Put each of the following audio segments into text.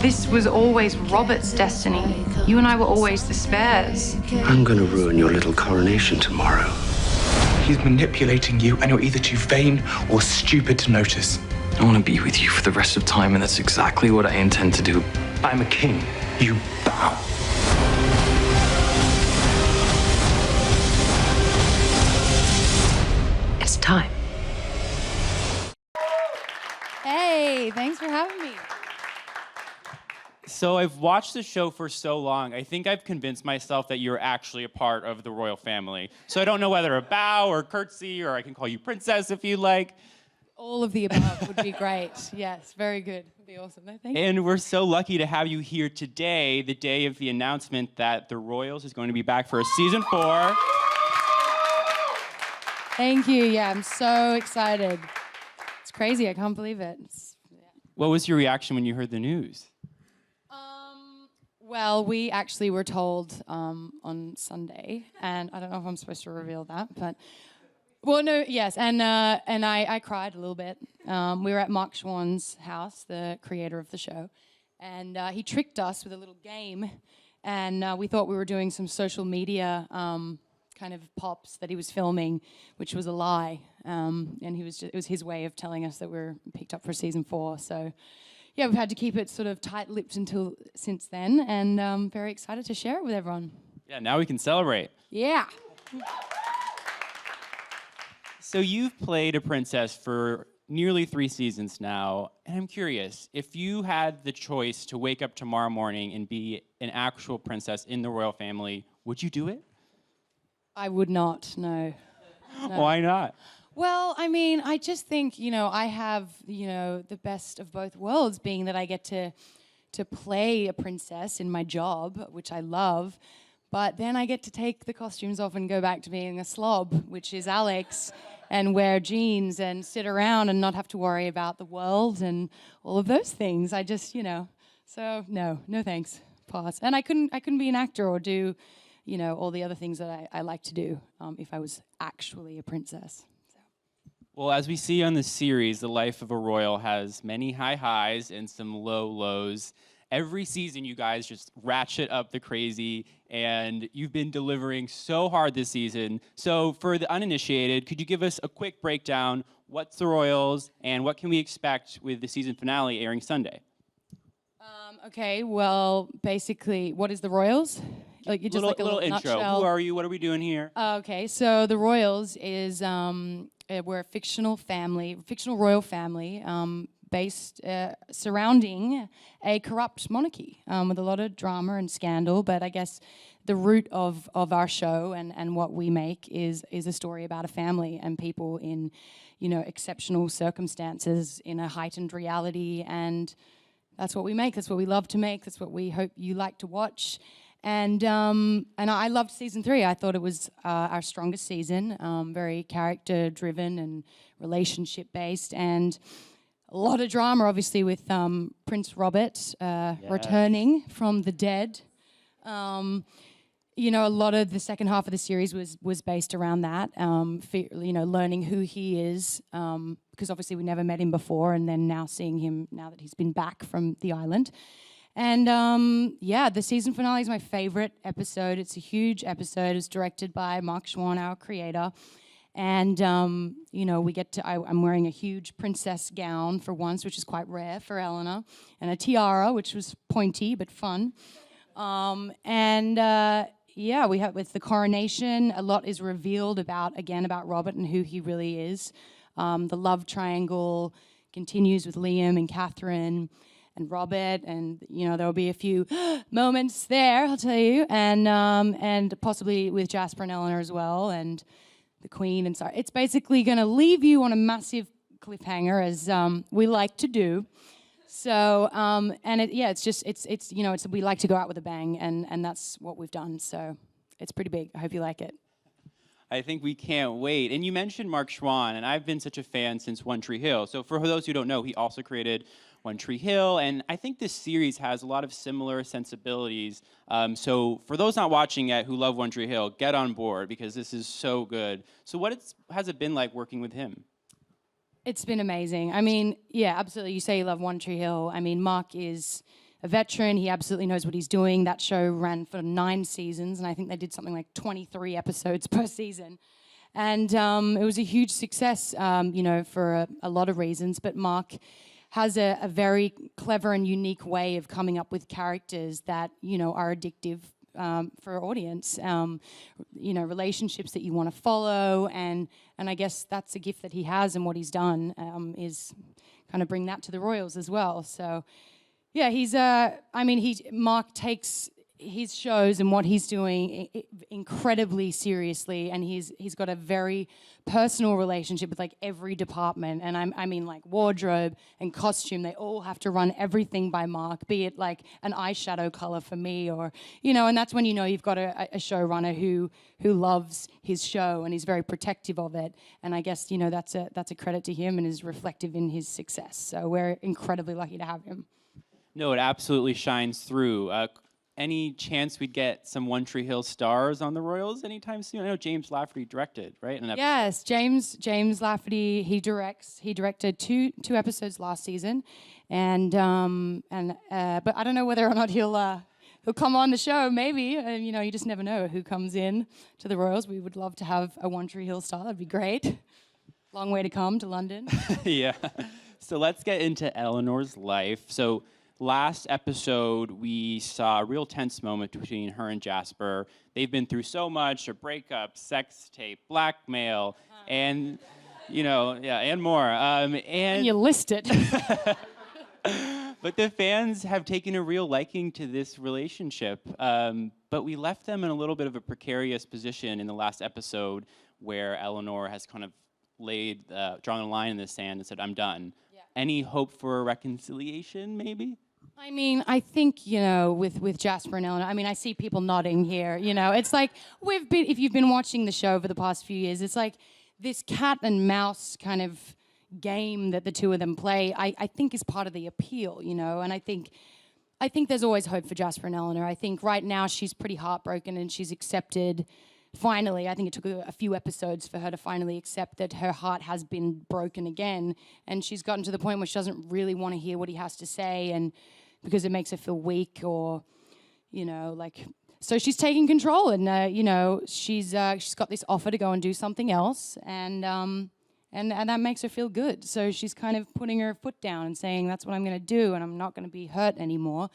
This was always Robert's destiny. You and I were always the spares. I'm gonna ruin your little coronation tomorrow. He's manipulating you, and you're either too vain or stupid to notice. I want to be with you for the rest of time, and that's exactly what I intend to do. I'm a king. You bow. It's time. Hey, thanks for having me. So I've watched the show for so long, I think I've convinced myself that you're actually a part of the royal family. So I don't know whether a bow or curtsy, or I can call you princess if you like. All of the above would be great. Yes, very good. Would be awesome. No, thank you. And we're so lucky to have you here today, the day of the announcement that The Royals is going to be back for a season 4. Thank you. Yeah, I'm so excited. It's crazy. I can't believe it. What was your reaction when you heard the news? Well, we actually were told on Sunday, and I don't know if I'm supposed to reveal that, but well, no, yes, and I cried a little bit. We were at Mark Schwann's house, the creator of the show, and he tricked us with a little game, and we thought we were doing some social media kind of pops that he was filming, which was a lie, and it was his way of telling us that we're picked up for season 4. So. Yeah, we've had to keep it sort of tight-lipped until since then, and I'm very excited to share it with everyone. Yeah, now we can celebrate. Yeah. So you've played a princess for nearly 3 seasons now, and I'm curious, if you had the choice to wake up tomorrow morning and be an actual princess in the royal family, would you do it? I would not, no. Why not? Well, I mean, I just think, I have, the best of both worlds, being that I get to play a princess in my job, which I love, but then I get to take the costumes off and go back to being a slob, which is Alex, and wear jeans and sit around and not have to worry about the world and all of those things. I just, so no thanks, pass. And I couldn't be an actor or do, all the other things that I like to do if I was actually a princess. Well, as we see on the series, the life of a royal has many high highs and some low lows. Every season, you guys just ratchet up the crazy, and you've been delivering so hard this season. So for the uninitiated, could you give us a quick breakdown? What's the Royals, and what can we expect with the season finale airing Sunday? Okay, well, basically, what is the Royals? Like, you just little, like a little intro. nutshell. Who are you? What are we doing here? Okay, so the Royals is we're a fictional royal family based surrounding a corrupt monarchy with a lot of drama and scandal. But I guess the root of our show and what we make is a story about a family and people in, exceptional circumstances in a heightened reality. And that's what we make. That's what we love to make. That's what we hope you like to watch. And I loved season 3. I thought it was our strongest season, very character-driven and relationship-based, and a lot of drama, obviously, with Prince Robert returning from the dead. A lot of the second half of the series was based around that, learning who he is, because obviously we never met him before, and then now seeing him now that he's been back from the island. And the season finale is my favorite episode. It's a huge episode. It's directed by Mark Schwann, our creator. And, we get to, I'm wearing a huge princess gown for once, which is quite rare for Eleanor, and a tiara, which was pointy but fun. We have with the coronation, a lot is revealed about Robert and who he really is. The love triangle continues with Liam and Catherine and Robert, and there'll be a few moments there, I'll tell you, and possibly with Jasper and Eleanor as well, and the Queen. And so it's basically going to leave you on a massive cliffhanger, as we like to do. So we like to go out with a bang, and that's what we've done. So it's pretty big. I hope you like it. I think we can't wait. And you mentioned Mark Schwann, and I've been such a fan since One Tree Hill. So for those who don't know, he also created One Tree Hill, and I think this series has a lot of similar sensibilities. So for those not watching yet who love One Tree Hill, get on board, because this is so good. So has it been like working with him? It's been amazing. I mean, yeah, absolutely. You say you love One Tree Hill. I mean, Mark is a veteran. He absolutely knows what he's doing. That show ran for 9 seasons, and I think they did something like 23 episodes per season. And it was a huge success, for a lot of reasons. But Mark has a very clever and unique way of coming up with characters that, are addictive for our audience. Relationships that you want to follow. And I guess that's a gift that he has, and what he's done is kind of bring that to the Royals as well. So, yeah, Mark takes his shows and what he's doing incredibly seriously, and he's got a very personal relationship with like every department, and I mean like wardrobe and costume, they all have to run everything by Mark, be it like an eyeshadow color for me, or and that's when you've got a showrunner who loves his show and he's very protective of it, and I guess that's a credit to him and is reflective in his success. So we're incredibly lucky to have him. No, it absolutely shines through. Any chance we'd get some One Tree Hill stars on the Royals anytime soon? I know James Lafferty directed, right? Yes, James Lafferty. He directed two episodes last season, but I don't know whether or not he'll come on the show. Maybe you just never know who comes in to the Royals. We would love to have a One Tree Hill star. That'd be great. Long way to come to London. Yeah. So let's get into Eleanor's life. So last episode, we saw a real tense moment between her and Jasper. They've been through so much, a breakup, sex tape, blackmail, and, and more. And you list it. But the fans have taken a real liking to this relationship. But we left them in a little bit of a precarious position in the last episode, where Eleanor has kind of drawn a line in the sand and said, I'm done. Yeah. Any hope for a reconciliation, maybe? I mean, I think, with Jasper and Eleanor, I see people nodding here, it's like if you've been watching the show over the past few years, it's like this cat and mouse kind of game that the two of them play, I think is part of the appeal, and I think there's always hope for Jasper and Eleanor. I think right now she's pretty heartbroken and she's accepted, finally, I think it took a few episodes for her to finally accept that her heart has been broken again, and she's gotten to the point where she doesn't really want to hear what he has to say, and because it makes her feel weak, or so she's taking control, and she's got this offer to go and do something else, and that makes her feel good. So she's kind of putting her foot down and saying, that's what I'm going to do, and I'm not going to be hurt anymore.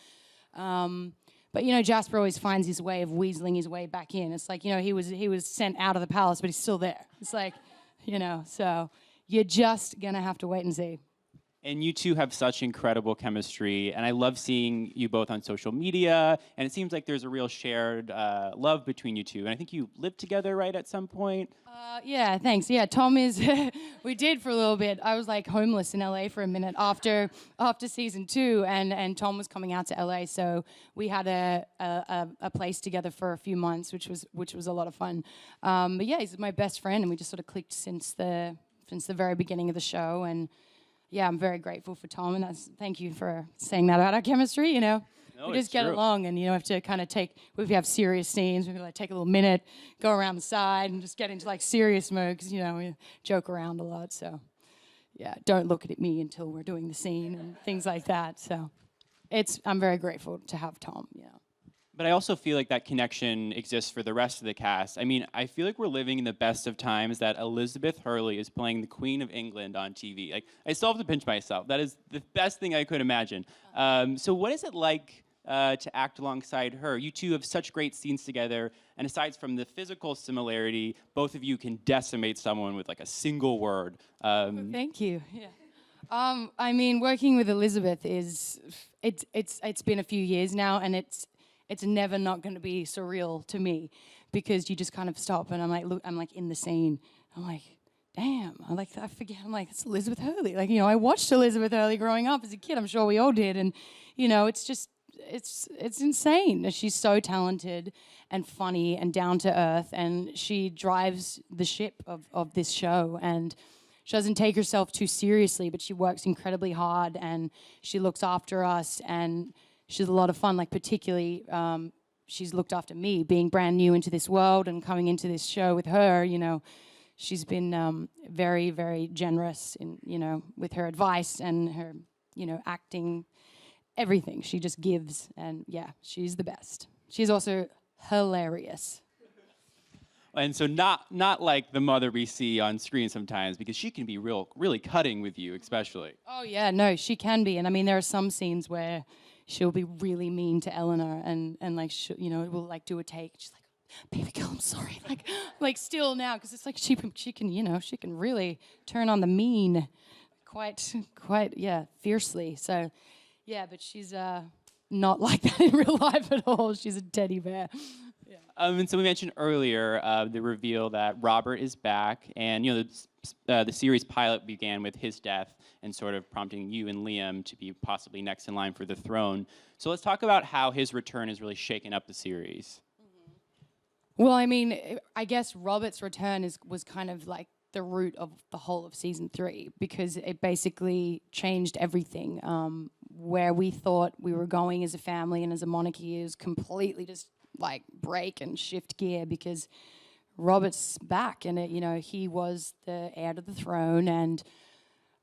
But Jasper always finds his way of weaseling his way back in. It's like, he was sent out of the palace, but he's still there. It's like, so you're just gonna have to wait and see. And you two have such incredible chemistry, and I love seeing you both on social media, and it seems like there's a real shared love between you two. And I think you lived together, right, at some point? Yeah, thanks. Yeah, Tom is, we did for a little bit. I was like homeless in LA for a minute after season 2, and Tom was coming out to LA, so we had a place together for a few months, which was a lot of fun. But yeah, he's my best friend, and we just sort of clicked since the very beginning of the show, and yeah, I'm very grateful for Tom, and thank you for saying that about our chemistry, No, we just get along, and have to kind of if we have serious scenes, we take a little minute, go around the side, and just get into like serious mode, because we joke around a lot. So, yeah, don't look at me until we're doing the scene and things like that. So, I'm very grateful to have Tom. But I also feel like that connection exists for the rest of the cast. I feel like we're living in the best of times that Elizabeth Hurley is playing the Queen of England on TV. Like, I still have to pinch myself. That is the best thing I could imagine. So what is it like to act alongside her? You two have such great scenes together, and aside from the physical similarity, both of you can decimate someone with like a single word. Thank you. Yeah. Working with Elizabeth it's been a few years now, and it's never not going to be surreal to me, because you just kind of stop, and I'm like in the scene. I'm like, damn, I forget. I'm like, it's Elizabeth Hurley. Like, I watched Elizabeth Hurley growing up as a kid. I'm sure we all did, and it's just it's insane. She's so talented and funny and down to earth, and she drives the ship of this show, and she doesn't take herself too seriously, but she works incredibly hard, and she looks after us, and she's a lot of fun. Like, particularly, she's looked after me, being brand new into this world and coming into this show with her. She's been very, very generous in with her advice and her acting everything. She just gives, and yeah, she's the best. She's also hilarious. And so not like the mother we see on screen sometimes, because she can be really cutting with you, especially. Oh yeah, no, she can be, and I mean there are some scenes where she'll be really mean to Eleanor, and like we'll like do a take. She's like, "Baby girl, I'm sorry." Like still now, because it's like she can really turn on the mean, quite fiercely. So yeah, but she's not like that in real life at all. She's a teddy bear. And so we mentioned earlier the reveal that Robert is back, and the series pilot began with his death and sort of prompting you and Liam to be possibly next in line for the throne. So let's talk about how his return has really shaken up the series. Well, I mean, I guess Robert's return was kind of like the root of the whole of season 3, because it basically changed everything. Where we thought we were going as a family and as a monarchy is completely just like break and shift gear, because Robert's back, and he was the heir to the throne. And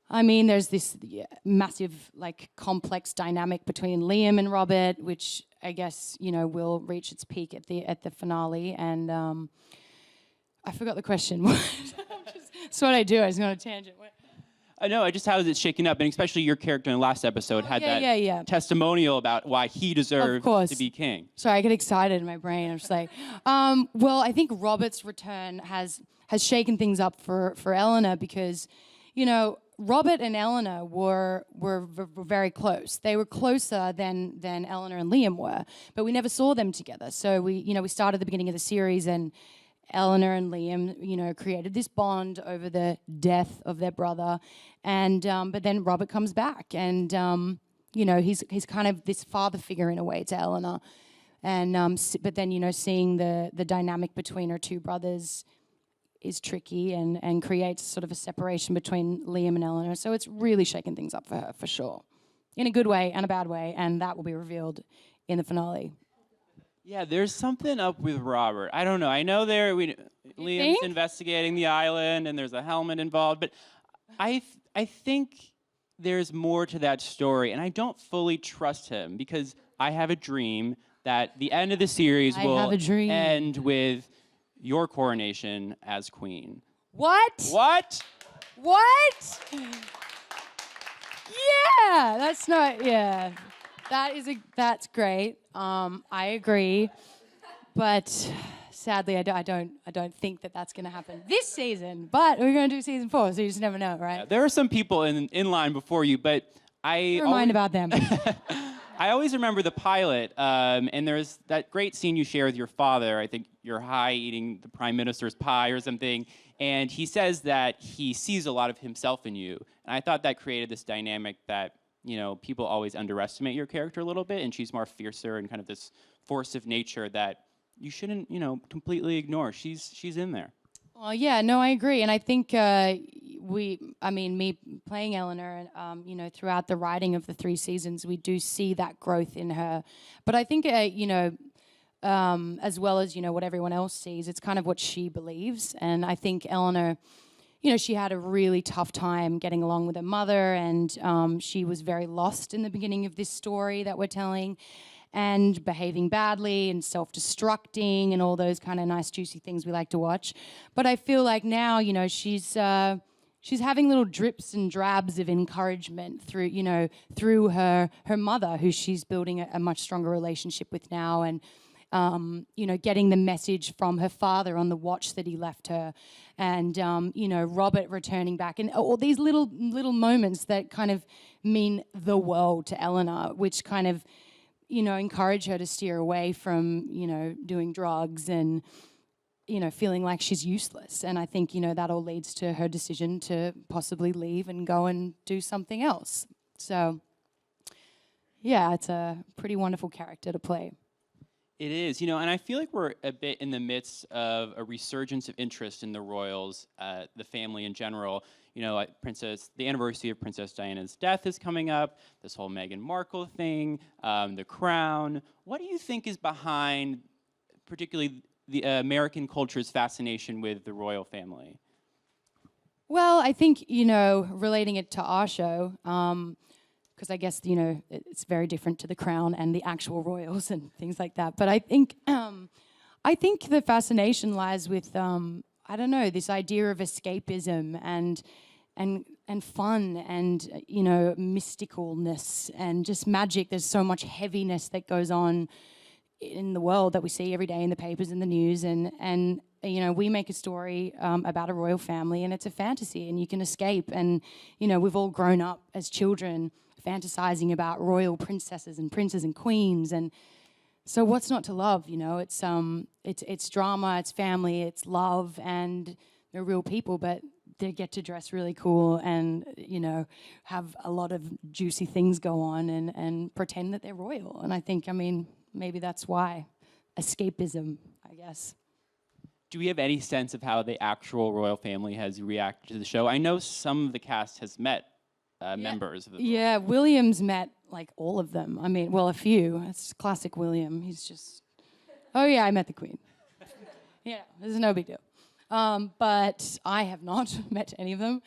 I mean, there's this massive like complex dynamic between Liam and Robert, which I guess will reach its peak at the finale. And I forgot the question. That's what I do. I just go on a tangent. I know, just how is it shaking up, and especially your character in the last episode had that testimonial about why he deserved to be king. Sorry, I get excited in my brain. I'm just like, well, I think Robert's return has shaken things up for Eleanor, because, Robert and Eleanor were very close. They were closer than Eleanor and Liam were, but we never saw them together. So we started at the beginning of the series, and Eleanor and Liam, created this bond over the death of their brother, and but then Robert comes back, and he's kind of this father figure in a way to Eleanor, and but then seeing the dynamic between her two brothers is tricky and creates sort of a separation between Liam and Eleanor. So it's really shaken things up for her, for sure, in a good way and a bad way, and that will be revealed in the finale. Yeah, there's something up with Robert. I don't know. I know Liam's investigating the island, and there's a helmet involved, but I think there's more to that story, and I don't fully trust him, because I have a dream that the end of the series will end with your coronation as queen. What? What? What? Yeah, that's not. Yeah. That's great. I agree, but sadly, I don't think that's going to happen this season. But we're going to do season 4, so you just never know, right? Yeah, there are some people in line before you, but Never mind about them. I always remember the pilot, and there's that great scene you share with your father. I think you're high eating the prime minister's pie or something, and he says that he sees a lot of himself in you. And I thought that created this dynamic that people always underestimate your character a little bit, and she's more fiercer and kind of this force of nature that you shouldn't, completely ignore. She's in there. Well, yeah, no, I agree, and I think me playing Eleanor, throughout the writing of the 3 seasons, we do see that growth in her. But I think, as well as what everyone else sees, it's kind of what she believes, and I think Eleanor, she had a really tough time getting along with her mother, and she was very lost in the beginning of this story that we're telling, and behaving badly and self-destructing and all those kind of nice, juicy things we like to watch. But I feel like now, she's having little drips and drabs of encouragement through her mother, who she's building a much stronger relationship with now, and getting the message from her father on the watch that he left her, and Robert returning back, and all these little moments that kind of mean the world to Eleanor, which kind of encourage her to steer away from doing drugs and feeling like she's useless. And I think that all leads to her decision to possibly leave and go and do something else. So yeah, it's a pretty wonderful character to play. It is, and I feel like we're a bit in the midst of a resurgence of interest in the royals, the family in general. The anniversary of Princess Diana's death is coming up, this whole Meghan Markle thing, the crown. What do you think is behind particularly the American culture's fascination with the royal family? Well, I think, relating it to our show, because I guess, it's very different to the crown and the actual royals and things like that. But I think the fascination lies with, I don't know, this idea of escapism and fun and, mysticalness and just magic. There's so much heaviness that goes on in the world that we see every day in the papers and the news. And we make a story about a royal family, and it's a fantasy, and you can escape. And, we've all grown up as children fantasizing about royal princesses and princes and queens. And so what's not to love? It's drama, it's family, it's love, and they're real people, but they get to dress really cool and, have a lot of juicy things go on and pretend that they're royal. And I think, maybe that's why. Escapism, I guess. Do we have any sense of how the actual royal family has reacted to the show? I know some of the cast has met members of the Yeah, William's met like all of them. A few. It's classic William. He's just, oh yeah, I met the Queen. This is no big deal. But I have not met any of them.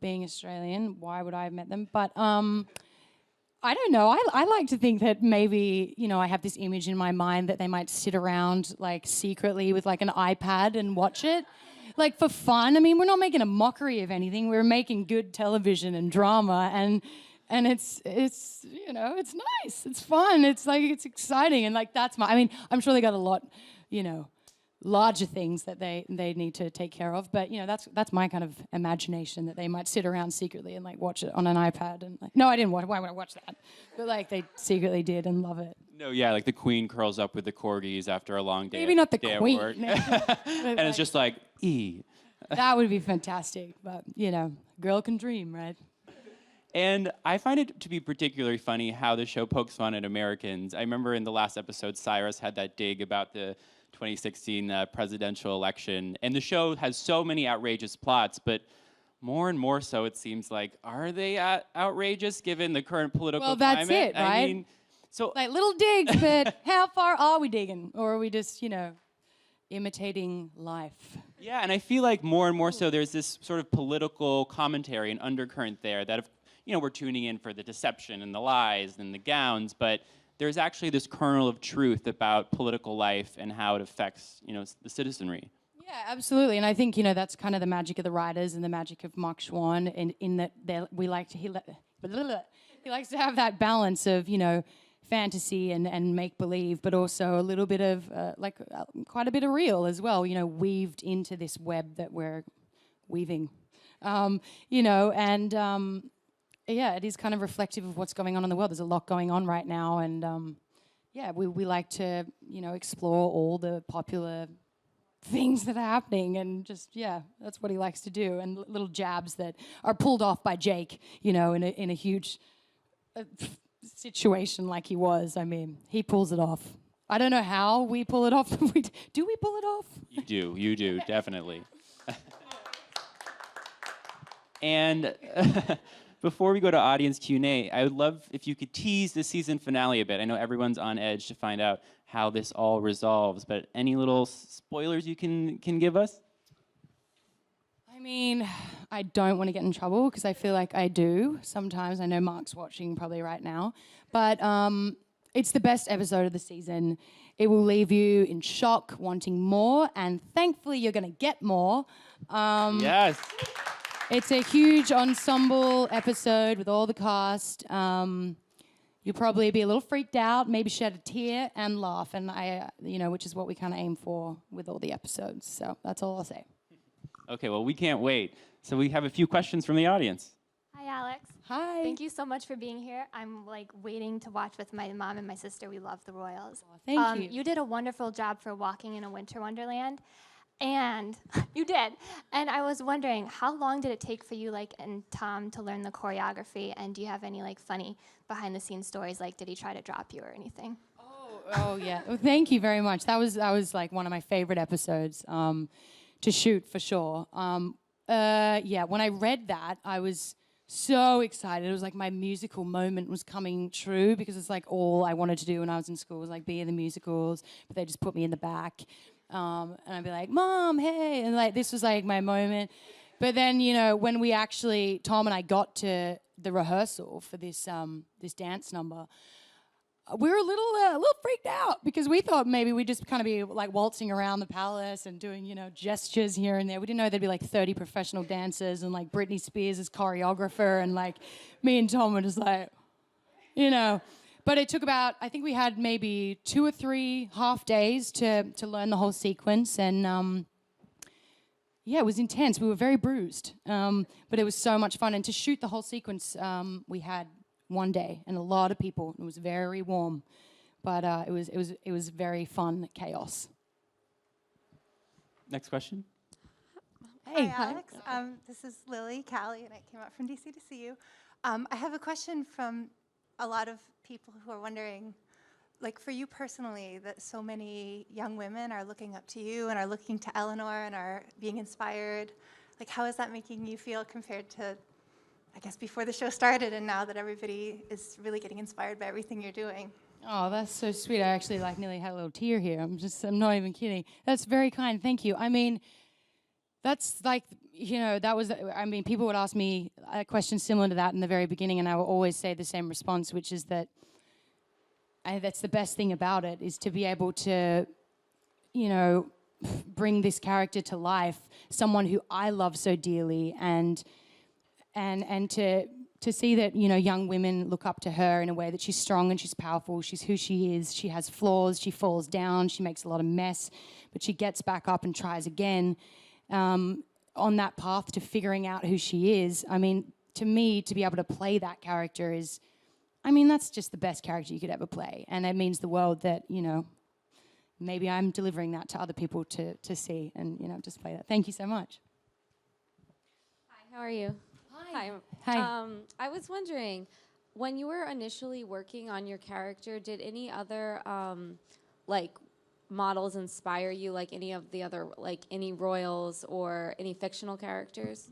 Being Australian, why would I have met them? But I don't know. I like to think that maybe, I have this image in my mind that they might sit around like secretly with like an iPad and watch it. Like for fun. We're not making a mockery of anything. We're making good television and drama, and it's it's nice. It's fun. It's exciting, and like that's I'm sure they got a lot, larger things that they need to take care of. But that's my kind of imagination, that they might sit around secretly and like watch it on an iPad and like, no, I didn't watch. Why would I watch that? But like they secretly did and love it. No, yeah, like the Queen curls up with the corgis after a long day. Maybe not the day at Queen. work. And it's just like, That would be fantastic, but girl can dream, right? And I find it to be particularly funny how the show pokes fun at Americans. I remember in the last episode, Cyrus had that dig about the 2016 presidential election, and the show has so many outrageous plots, but more and more so, it seems like, are they outrageous given the current political climate? Well, that's it, right? So like little digs, but how far are we digging? Or are we just, imitating life? Yeah, and I feel like more and more so there's this sort of political commentary and undercurrent there that, we're tuning in for the deception and the lies and the gowns, but there's actually this kernel of truth about political life and how it affects, the citizenry. Yeah, absolutely. And I think, that's kind of the magic of the writers and the magic of Mark Schwann in that he likes to have that balance of, fantasy and make-believe, but also a little bit of, quite a bit of real as well, weaved into this web that we're weaving. Yeah, it is kind of reflective of what's going on in the world. There's a lot going on right now, and we like to, explore all the popular things that are happening, and just, that's what he likes to do, and little jabs that are pulled off by Jake, in a huge situation like he was. He pulls it off. I don't know how we pull it off. Do we pull it off? You do, definitely. And before we go to audience Q&A, I would love if you could tease the season finale a bit. I know everyone's on edge to find out how this all resolves, but any little spoilers you can give us? I don't want to get in trouble because I feel like I do sometimes. I know Mark's watching probably right now, but it's the best episode of the season. It will leave you in shock, wanting more, and thankfully you're going to get more. Yes. It's a huge ensemble episode with all the cast. You'll probably be a little freaked out, maybe shed a tear and laugh, and which is what we kind of aim for with all the episodes. So that's all I'll say. Okay, well, we can't wait. So we have a few questions from the audience. Hi, Alex. Hi. Thank you so much for being here. I'm waiting to watch with my mom and my sister. We love the Royals. Oh, thank you. You did a wonderful job for Walking in a Winter Wonderland. And you did. And I was wondering, how long did it take for you and Tom to learn the choreography? And do you have any funny behind the scenes stories? Did he try to drop you or anything? Oh yeah. Well, thank you very much. That was one of my favorite episodes to shoot for sure. When I read that, I was so excited. It was like my musical moment was coming true because it's all I wanted to do when I was in school was be in the musicals, but they just put me in the back. And I'd be like, Mom, hey. And this was my moment. But then, you know, when we actually, Tom and I got to the rehearsal for this this dance number, we were a little freaked out because we thought maybe we'd just kind of be like waltzing around the palace and doing, you know, gestures here and there. We didn't know there'd be like 30 professional dancers and like Britney Spears as choreographer, and like me and Tom were just like, you know. But it took about, I think we had maybe 2 or 3 half days to learn the whole sequence, and yeah, it was intense. We were very bruised, but it was so much fun. And to shoot the whole sequence, we had 1 day and a lot of people. It was very warm, but it was very fun chaos. Next question. Hey, Hi, Alex. This is Lily Callie, and I came out from DC to see you. I have a question from a lot of people who are wondering, like for you personally, that so many young women are looking up to you and are looking to Eleanor and are being inspired. Like, how is that making you feel compared to, I guess, before the show started and now that everybody is really getting inspired by everything you're doing? Oh, that's so sweet. I actually like nearly had a little tear here. I'm not even kidding. That's very kind. Thank you. I mean, that's like, you know, that was, I mean, people would ask me a question similar to that in the very beginning, and I would always say the same response, which is that that's the best thing about it, is to be able to, you know, bring this character to life, someone who I love so dearly, and to see that, you know, young women look up to her in a way that she's strong and she's powerful, she's who she is, she has flaws, she falls down, she makes a lot of mess, but she gets back up and tries again. On that path to figuring out who she is. I mean, to me, to be able to play that character is, I mean, that's just the best character you could ever play. And it means the world that, you know, maybe I'm delivering that to other people to see and, you know, just play that. Thank you so much. Hi, how are you? Hi. Hi. I was wondering, when you were initially working on your character, did any other, like, models inspire you, like any of the other, like any royals or any fictional characters?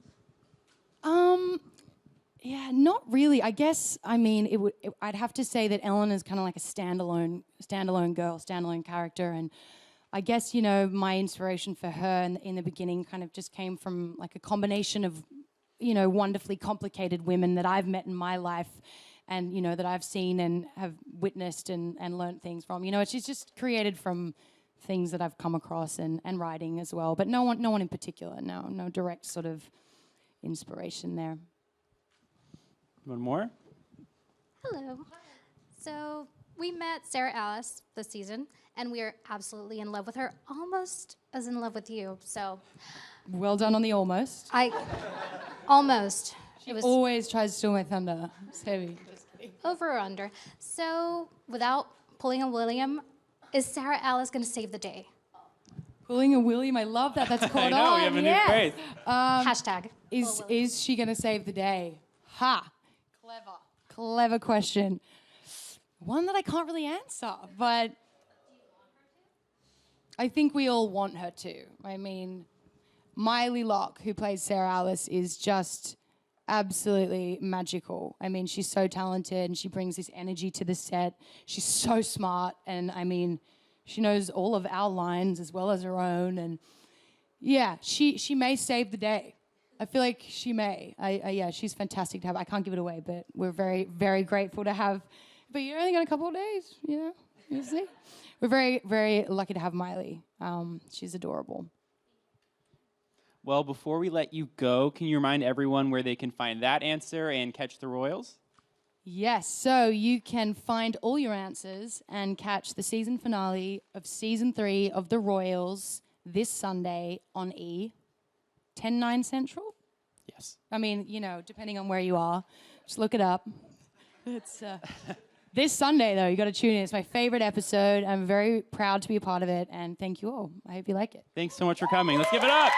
Yeah, not really. I guess, I mean, I'd have to say that Ellen is kind of like a standalone girl, standalone character, and I guess, you know, my inspiration for her in the beginning kind of just came from like a combination of, you know, wonderfully complicated women that I've met in my life, and, you know, that I've seen and have witnessed and learned things from. You know, she's just created from things that I've come across and writing as well. But no one in particular, no direct sort of inspiration there. One more? Hello. So we met Sarah Alice this season, and we are absolutely in love with her, almost as in love with you. So Well done on the almost. Almost. She always tries to steal my thunder. It's heavy. Over or under. So, without pulling a William, is Sarah Alice going to save the day? Pulling a William, I love that. That's caught I know, on. we have a yeah. new phrase. Hashtag. Is she going to save the day? Ha! Clever question. One that I can't really answer, but I think we all want her to. I mean, Miley Locke, who plays Sarah Alice, is just absolutely magical. I mean, she's so talented and she brings this energy to the set. She's so smart, and I mean, she knows all of our lines as well as her own, and yeah, she may save the day. I feel like she may. Yeah, she's fantastic to have. I can't give it away, but we're very, very grateful to have. But you only got a couple of days, you know. You see, we're very, very lucky to have Miley. She's adorable. Well, before we let you go, can you remind everyone where they can find that answer and catch the Royals? Yes, so you can find all your answers and catch the season finale of season 3 of The Royals this Sunday on E! 10/9 Central? Yes. I mean, you know, depending on where you are, just look it up. It's this Sunday, though. You got to tune in. It's my favorite episode. I'm very proud to be a part of it, and thank you all. I hope you like it. Thanks so much for coming. Let's give it up.